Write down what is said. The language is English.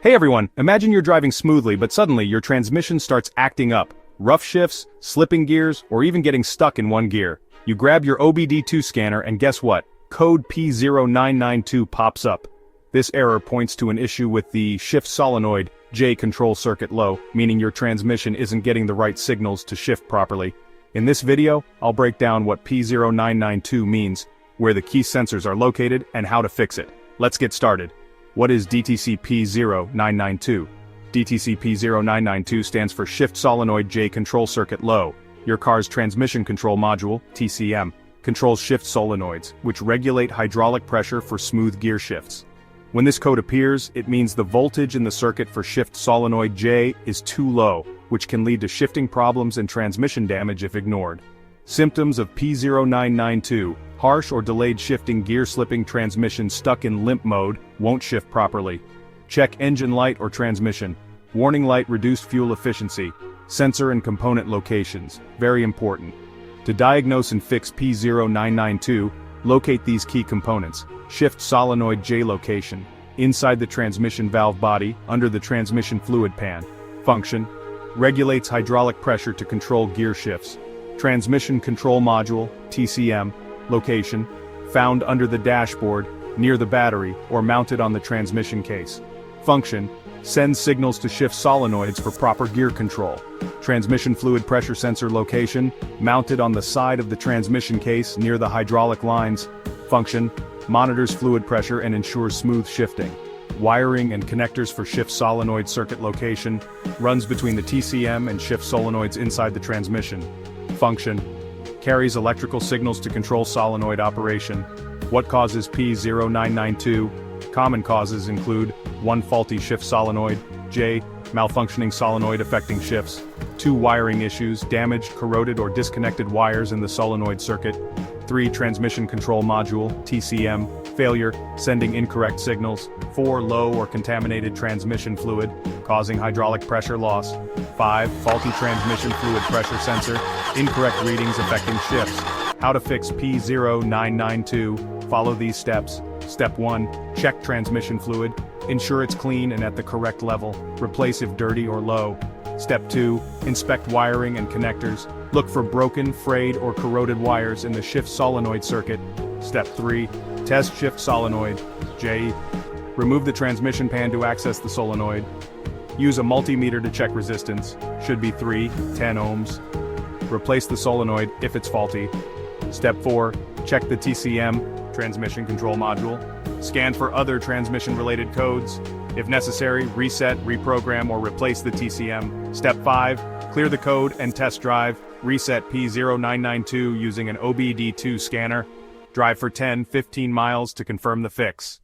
Hey everyone, imagine you're driving smoothly but suddenly your transmission starts acting up. Rough shifts, slipping gears, or even getting stuck in one gear. You grab your OBD-II scanner and guess what? Code P0992 pops up. This error points to an issue with the shift solenoid J control circuit low, meaning your transmission isn't getting the right signals to shift properly. In this video, I'll break down what P0992 means, where the key sensors are located, and how to fix it. Let's get started. What is DTC P0992? DTC P0992 stands for Shift Solenoid J Control Circuit Low. Your car's transmission control module, TCM, controls shift solenoids, which regulate hydraulic pressure for smooth gear shifts. When this code appears, it means the voltage in the circuit for shift solenoid J is too low, which can lead to shifting problems and transmission damage if ignored. Symptoms of P0992: harsh or delayed shifting, gear slipping, transmission stuck in limp mode, won't shift properly. Check engine light or transmission. Warning light, reduced fuel efficiency. Sensor and component locations, very important. To diagnose and fix P0992, locate these key components. Shift solenoid J location, inside the transmission valve body, under the transmission fluid pan. Function: regulates hydraulic pressure to control gear shifts. Transmission control module, TCM, location: found under the dashboard, near the battery, or mounted on the transmission case. Function: sends signals to shift solenoids for proper gear control. Transmission fluid pressure sensor location: mounted on the side of the transmission case near the hydraulic lines. Function: monitors fluid pressure and ensures smooth shifting. Wiring and connectors for shift solenoid circuit location: runs between the TCM and shift solenoids inside the transmission. Function: carries electrical signals to control solenoid operation. What causes P0992? Common causes include: 1. Faulty shift solenoid, J. Malfunctioning solenoid affecting shifts. 2. Wiring issues, damaged, corroded or disconnected wires in the solenoid circuit. 3. Transmission control module, TCM, failure, sending incorrect signals. 4. Low or contaminated transmission fluid, causing hydraulic pressure loss. 5. Faulty transmission fluid pressure sensor, incorrect readings affecting shifts. How to fix P0992? Follow these steps. Step 1. Check transmission fluid. Ensure it's clean and at the correct level. Replace if dirty or low. Step 2. Inspect wiring and connectors. Look for broken, frayed, or corroded wires in the shift solenoid circuit. Step 3. Test shift solenoid, J. Remove the transmission pan to access the solenoid. Use a multimeter to check resistance. Should be 310 ohms. Replace the solenoid if it's faulty. Step 4. Check the TCM, transmission control module. Scan for other transmission-related codes. If necessary, reset, reprogram, or replace the TCM. Step 5. Clear the code and test drive. Reset P0992 using an OBD-II scanner. Drive for 10-15 miles to confirm the fix.